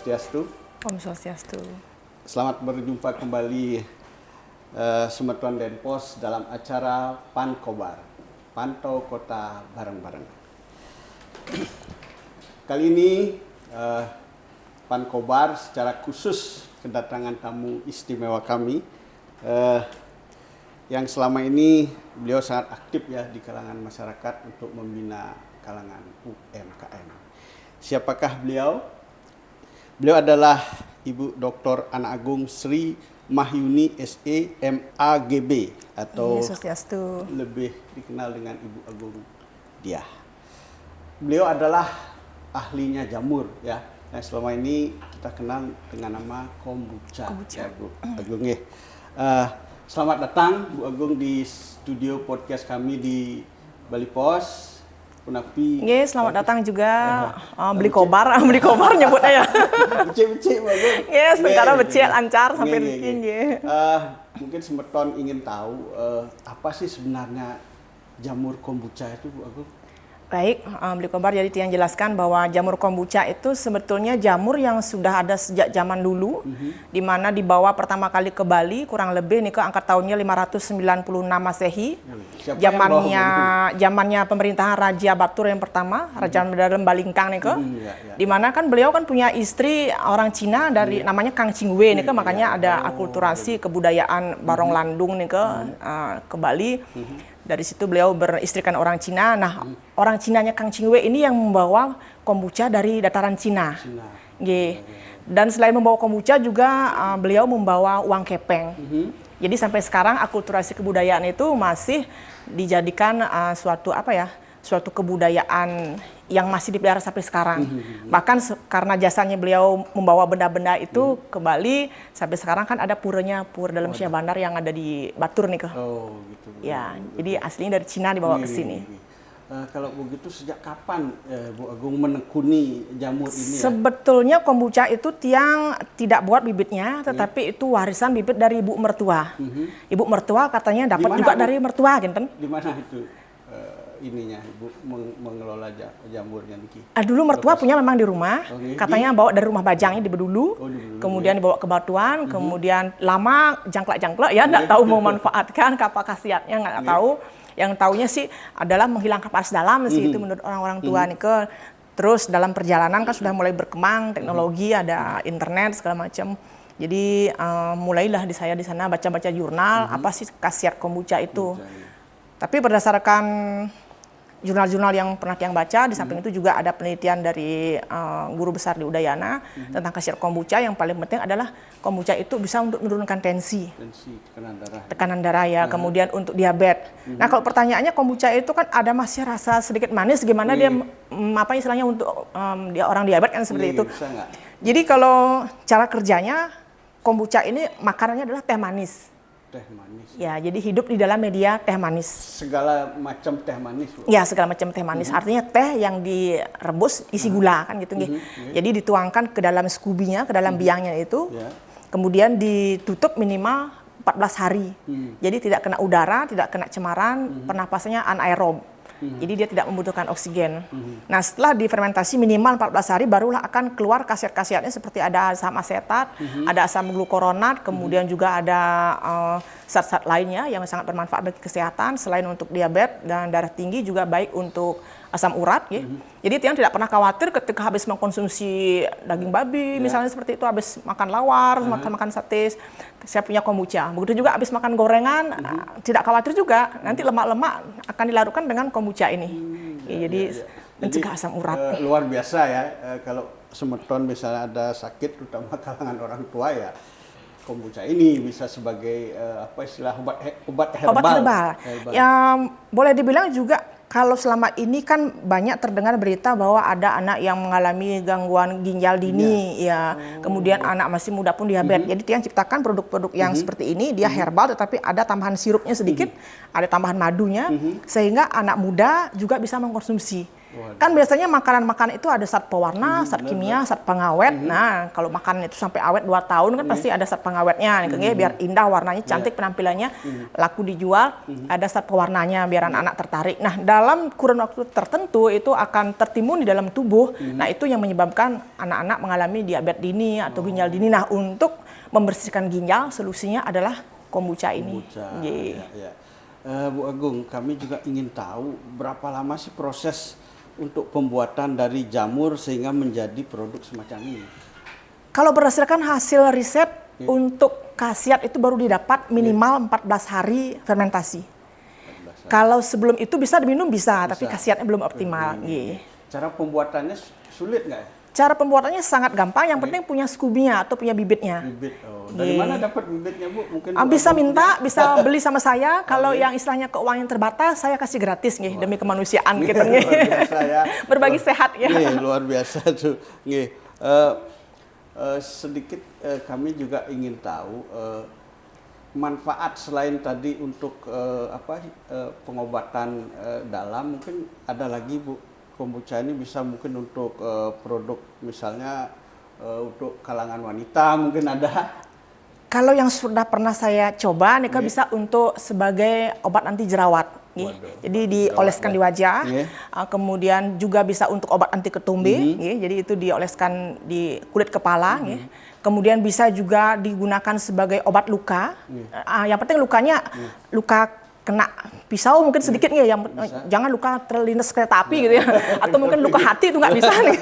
Swastiastu. Om Swastiastu. Selamat berjumpa kembali Sumatera Denpos dalam acara Pankobar, Pantau Kota Bareng-Bareng. Kali ini Pankobar secara khusus kedatangan tamu istimewa kami yang selama ini beliau sangat aktif ya di kalangan masyarakat untuk membina kalangan UMKM. Siapakah beliau? Beliau adalah Ibu Dr. Ana Agung Sri Mahyuni SE MAGB atau lebih dikenal dengan Ibu Agung Diah. Beliau adalah ahlinya jamur ya. Nah, selama ini kita kenal dengan nama kombucha. Ya, Bu Agung ya. Selamat datang Bu Agung di studio podcast kami di Bali Pos. Punapi. Selamat datang juga. Beli kobar nyebutnya ya. Becik-becik Bu Agung. Sementara becik lancar sampai bikin Mungkin Semeton ingin tahu apa sih sebenarnya jamur kombucha itu Bu Agung? Baik, Beli Kobar jadi yang jelaskan bahwa jamur kombucha itu sebetulnya jamur yang sudah ada sejak zaman dulu, di mana dibawa pertama kali ke Bali kurang lebih nih ke angka tahunnya 596 Masehi. Zamannya pemerintahan Raja Batur yang pertama, Raja Dalam Balingkang nih ke. Di mana kan beliau kan punya istri orang Cina dari namanya Kang Chingwei nih ke, makanya ada akulturasi kebudayaan Barong Landung nih ke Bali. Dari situ beliau beristrikan orang Cina. Nah, orang Cinanya Kang Chingwei ini yang membawa kombucha dari dataran Cina. Dan selain membawa kombucha juga beliau membawa uang kepeng. Jadi sampai sekarang akulturasi kebudayaan itu masih dijadikan suatu kebudayaan yang masih dipelihara sampai sekarang. Bahkan karena jasanya beliau membawa benda-benda itu ke Bali, sampai sekarang kan ada pura dalam Syah Bandar yang ada di Batur nih ke. Oh, gitu. Ya, jadi aslinya dari Cina dibawa ke sini. Kalau begitu sejak kapan Bu Agung menekuni jamur ini? Sebetulnya kombucha itu tiang tidak buat bibitnya, tetapi itu warisan bibit dari ibu mertua. Ibu mertua katanya dapat juga dari mertua, gitu. Di mana itu? Ininya Ibu mengelola jamurnya Niki. Dulu mertua punya memang di rumah, katanya bawa dari rumah Bajangnya di Bedulu, kemudian dibawa ke Batuan, kemudian lama jangklak ya, nggak tahu mau manfaatkan apa khasiatnya, nggak tahu. Yang taunya sih adalah menghilangkan panas dalam sih itu menurut orang-orang tua nih ke. Terus dalam perjalanan kan sudah mulai berkembang teknologi, ada internet segala macam. Jadi mulailah saya di sana baca-baca jurnal apa sih khasiat kombucha itu. Tapi berdasarkan jurnal-jurnal yang pernah Tiang baca, di samping itu juga ada penelitian dari guru besar di Udayana tentang khasiat kombucha. Yang paling penting adalah kombucha itu bisa untuk menurunkan tensi tekanan darah ya, kemudian untuk diabetes. Nah, kalau pertanyaannya kombucha itu kan ada masih rasa sedikit manis, gimana dia istilahnya untuk dia orang diabetes kan seperti itu. Jadi kalau cara kerjanya kombucha ini makanannya adalah teh manis. Teh manis. Ya, jadi hidup di dalam media teh manis. Segala macam teh manis. Ya, segala macam teh manis. Artinya teh yang direbus isi gula kan gitu. Jadi dituangkan ke dalam skubinya, ke dalam biangnya itu. Kemudian ditutup minimal 14 hari. Jadi tidak kena udara, tidak kena cemaran, pernapasannya anaerob. Jadi dia tidak membutuhkan oksigen. Nah, setelah difermentasi minimal 14 hari barulah akan keluar khasiat-khasiatnya seperti ada asam asetat, ada asam glukoronat, kemudian juga ada zat-zat lainnya yang sangat bermanfaat bagi kesehatan. Selain untuk diabetes dan darah tinggi juga baik untuk asam urat. Jadi Tiang tidak pernah khawatir ketika habis mengkonsumsi daging babi, misalnya seperti itu, habis makan lawar, makan sate, saya punya kombucha. Begitu juga habis makan gorengan, tidak khawatir juga. Nanti lemak-lemak akan dilarutkan dengan kombucha ini. Jadi mencegah asam urat. Luar biasa ya, kalau Semeton misalnya ada sakit, terutama kalangan orang tua ya, kombucha ini bisa sebagai obat herbal. Yang boleh dibilang juga kalau selama ini kan banyak terdengar berita bahwa ada anak yang mengalami gangguan ginjal dini, kemudian anak masih muda pun diabetes. Jadi Tiang ciptakan produk-produk yang seperti ini, dia herbal tetapi ada tambahan sirupnya sedikit, ada tambahan madunya, sehingga anak muda juga bisa mengkonsumsi. Waduh. Kan biasanya makanan-makanan itu ada zat pewarna, zat kimia, zat pengawet. Nah, kalau makanan itu sampai awet 2 tahun kan pasti ada zat pengawetnya, biar indah warnanya, cantik penampilannya, laku dijual, ada zat pewarnanya biar anak-anak tertarik. Nah, dalam kurun waktu tertentu itu akan tertimbun di dalam tubuh. Nah, itu yang menyebabkan anak-anak mengalami diabetes dini atau ginjal dini. Nah, untuk membersihkan ginjal, solusinya adalah kombucha ini. Ya. Bu Agung, kami juga ingin tahu berapa lama sih proses untuk pembuatan dari jamur sehingga menjadi produk semacam ini? Kalau berdasarkan hasil riset untuk khasiat itu baru didapat minimal 14 hari fermentasi. 14 hari. Kalau sebelum itu bisa diminum bisa. Tapi khasiatnya belum optimal. Cara pembuatannya sulit nggak ya? Cara pembuatannya sangat gampang, yang penting punya skubinya atau punya bibitnya. Bibit. Dari mana dapat bibitnya, Bu? Mungkin bisa minta, bisa beli sama saya. Kalau yang istilahnya keuangan terbatas, saya kasih gratis demi kemanusiaan gitu. Luar biasa ya. Berbagi sehat ya. Luar biasa tuh. Sedikit kami juga ingin tahu manfaat selain tadi untuk pengobatan dalam, mungkin ada lagi, Bu. Kombucha ini bisa mungkin untuk produk misalnya untuk kalangan wanita mungkin ada. Kalau yang sudah pernah saya coba, bisa untuk sebagai obat anti jerawat. Jadi dioleskan di wajah, kemudian juga bisa untuk obat anti ketumbe, jadi itu dioleskan di kulit kepala. Kemudian bisa juga digunakan sebagai obat luka. Yang penting lukanya luka kena pisau mungkin sedikit jangan luka terlindas kereta api gitu ya, atau mungkin luka hati itu nggak bisa nih.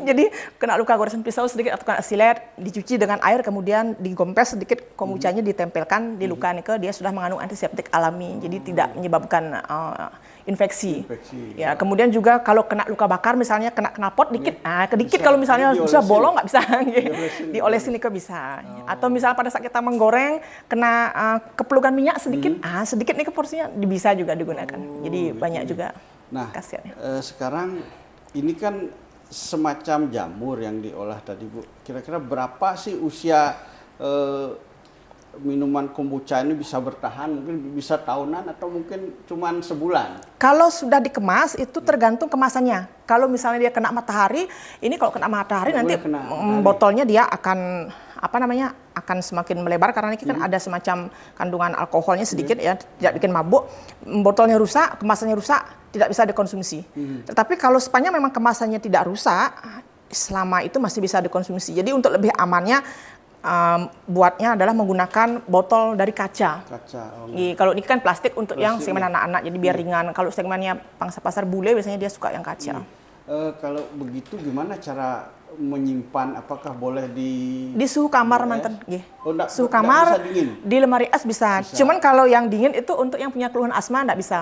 Jadi kena luka goresan pisau sedikit atau kena silet, dicuci dengan air kemudian digompes sedikit, kombuchanya ditempelkan di luka nika, dia sudah mengandung antiseptik alami, jadi tidak menyebabkan infeksi. Ya, kemudian juga kalau kena luka bakar misalnya kena knalpot dikit, kedikit kalau misalnya bisa bolong nggak bisa, diolesin nika bisa. Atau misalnya pada saat kita menggoreng kena kepelukan minyak sedikit, sedikit nih porsinya bisa juga digunakan. Jadi banyak juga khasiatnya. Sekarang ini kan semacam jamur yang diolah tadi, Bu. Kira-kira berapa sih usia minuman kombucha ini bisa bertahan? Mungkin bisa tahunan atau mungkin cuma sebulan? Kalau sudah dikemas itu tergantung kemasannya. Kalau misalnya dia kena matahari, ini kalau kena matahari nanti botolnya dia akan akan semakin melebar karena ini kan ada semacam kandungan alkoholnya sedikit ya, tidak bikin mabuk. Botolnya rusak, kemasannya rusak, tidak bisa dikonsumsi. Tetapi kalau sepanjang memang kemasannya tidak rusak, selama itu masih bisa dikonsumsi. Jadi untuk lebih amannya buatnya adalah menggunakan botol dari kaca. Kalau ini kan plastik untuk yang segmen anak-anak, jadi biar ringan. Kalau segmennya pangsa pasar bule biasanya dia suka yang kaca. Kalau begitu gimana cara menyimpan? Apakah boleh di suhu kamar mantan? Suhu kamar di lemari es bisa. Cuman kalau yang dingin itu untuk yang punya keluhan asma enggak bisa.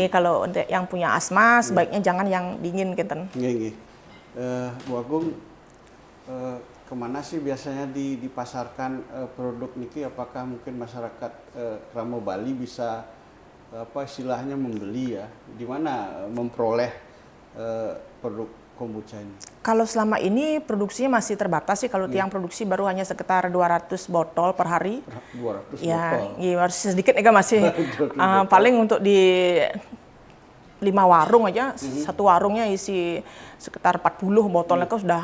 Kalau untuk yang punya asma sebaiknya jangan yang dingin gitu. Bu Agung, kemana sih biasanya dipasarkan produk niki? Apakah mungkin masyarakat Kramo Bali bisa istilahnya membeli ya? Di mana memperoleh produk kombucha ini? Kalau selama ini produksinya masih terbatas sih. Kalau tiang produksi baru hanya sekitar 200 botol per hari. 200 botol? Masih sedikit ya, masih paling untuk di 5 warung aja, satu warungnya isi sekitar 40 botolnya kan sudah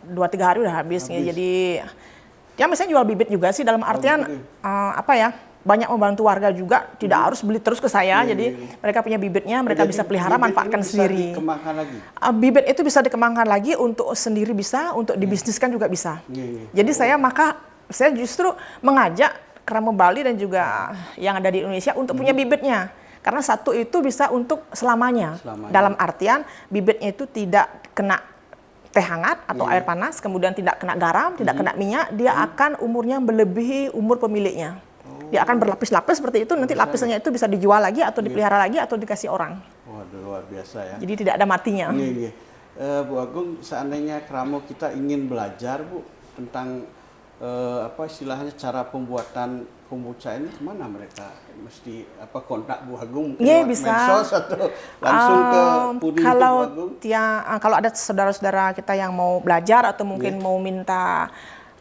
2-3 hari udah habis. Jadi ya misalnya jual bibit juga sih, dalam artian banyak membantu warga juga, tidak harus beli terus ke saya. Jadi mereka punya bibitnya, mereka bisa pelihara, manfaatkan sendiri. Dikembangkan lagi? Bibit itu bisa dikembangkan lagi untuk sendiri bisa, untuk dibisniskan juga bisa. Jadi saya justru mengajak Kramo Bali dan juga yang ada di Indonesia untuk punya bibitnya. Karena satu itu bisa untuk selamanya. Dalam artian bibitnya itu tidak kena teh hangat atau air panas, kemudian tidak kena garam, tidak kena minyak, dia akan umurnya melebihi umur pemiliknya. Dia akan berlapis-lapis seperti itu, nanti lapisannya itu bisa dijual lagi atau dipelihara lagi atau dikasih orang. Waduh, luar biasa ya. Jadi tidak ada matinya. Bu Agung, seandainya Kramo kita ingin belajar, Bu, tentang istilahnya cara pembuatan kombucha ini, kemana mereka mesti kontak Bu Agung? Bisa. Medsos atau langsung ke Pudi Bu Agung? Kalau ada saudara-saudara kita yang mau belajar atau mungkin mau minta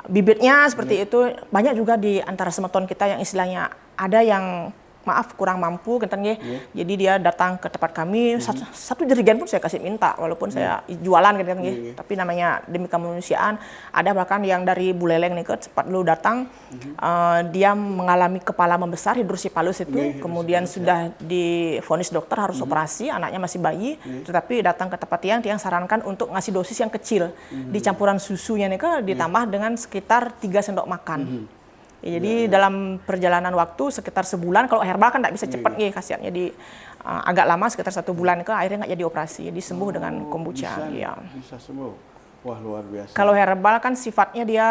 bibitnya seperti itu, banyak juga di antara semeton kita yang istilahnya ada yang maaf kurang mampu genten nggih. Jadi dia datang ke tempat kami, satu jerigen pun saya kasih minta walaupun saya jualan genten nggih. Tapi namanya demi kemanusiaan, ada bahkan yang dari Buleleng nih cepat lu datang, dia mengalami kepala membesar hidrosipalus itu, kemudian sudah divonis dokter harus operasi, anaknya masih bayi, tetapi datang ke tempat tiang sarankan untuk ngasih dosis yang kecil, di campuran susunya nih ditambah dengan sekitar 3 sendok makan. Ya, jadi dalam perjalanan waktu sekitar sebulan, kalau herbal kan nggak bisa cepat nih khasiatnya agak lama sekitar 1 bulan akhirnya nggak jadi operasi, jadi sembuh dengan kombucha. Bisa sembuh. Wah, luar biasa. Kalau herbal kan sifatnya dia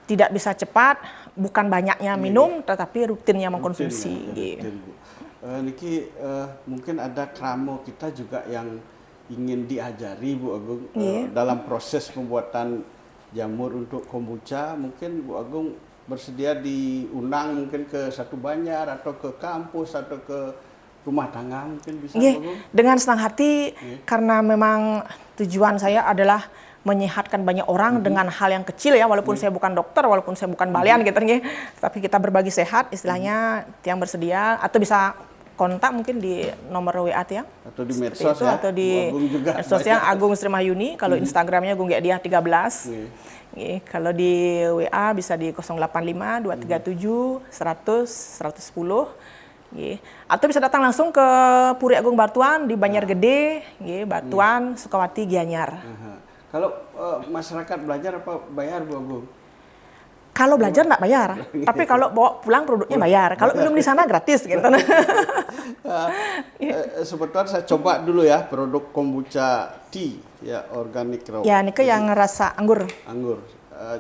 tidak bisa cepat, bukan banyaknya minum, tetapi rutinnya mengkonsumsi. Niki mungkin ada kramo kita juga yang ingin diajari Bu Agung dalam proses pembuatan jamur untuk kombucha. Mungkin Bu Agung bersedia diundang mungkin ke Satu Banjar atau ke kampus atau ke rumah tangga, mungkin bisa Bu Agung? Dengan senang hati, karena memang tujuan saya adalah menyehatkan banyak orang dengan hal yang kecil ya, walaupun saya bukan dokter, walaupun saya bukan balian gitu nih, tapi kita berbagi sehat istilahnya. Yang bersedia atau bisa kontak mungkin di nomor WA tiang atau di medsos itu, atau di medsos yang Agung Sri Mahyuni. Kalau Instagramnya Agung Dia 13. Kalau di WA bisa di 085 237 100 110. Atau bisa datang langsung ke Puri Agung Batuan di Banjar Gede, Batuan, Sukawati, Gianyar. Kalau masyarakat belajar apa bayar Bu Agung? Kalau belajar nggak bayar, tapi kalau bawa pulang produknya bayar. Kalau minum di sana gratis gitu. Sebetulnya saya coba dulu ya produk kombucha tea ya, organic raw. Ya, ini yang rasa anggur. Anggur.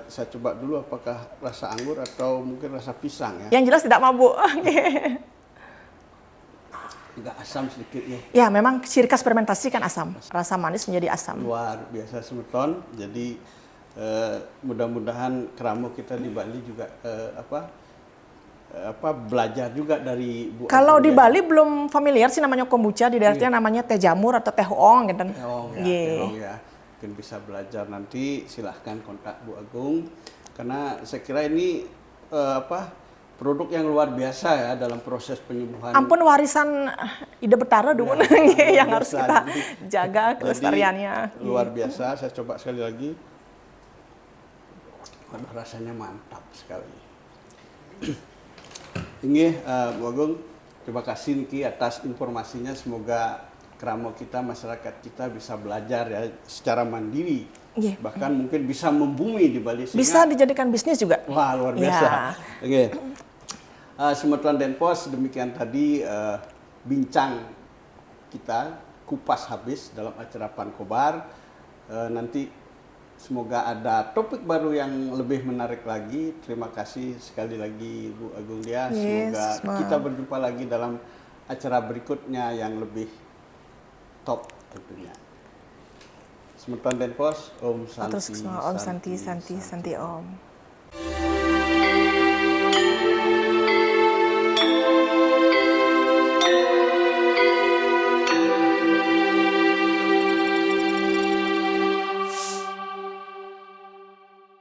Saya coba dulu apakah rasa anggur atau mungkin rasa pisang ya. Yang jelas tidak mabuk. Agak asam sedikit ya. Ya, memang ciri khas fermentasi kan asam. Rasa manis menjadi asam. Luar biasa semeton. Jadi mudah-mudahan keramo kita di Bali juga belajar juga dari Bu Agung. Kalau di Bali belum familiar sih namanya kombucha, di daerahnya namanya teh jamur atau teh hoong gitu. Teh hoong ya. Mungkin bisa belajar nanti, silahkan kontak Bu Agung karena saya kira ini produk yang luar biasa ya dalam proses penyembuhan. Ampun, warisan Ide Betara dulu yang harus kita jaga kelestariannya. Luar biasa, saya coba sekali lagi. Rasanya mantap sekali. Ini Bu Agung, terima kasih Niki atas informasinya. Semoga keramo kita, masyarakat kita bisa belajar ya secara mandiri. Bahkan mungkin bisa membumi di Bali. Bisa dijadikan bisnis juga. Wah, luar biasa. Semeton Denpos, demikian tadi bincang kita kupas habis dalam acara Pankobar. Nanti semoga ada topik baru yang lebih menarik lagi. Terima kasih sekali lagi Bu Agung Dia. Semoga kita berjumpa lagi dalam acara berikutnya yang lebih top tentunya. Semeton Denpos, Om Santi. Om Santi, Santi, Santi Om.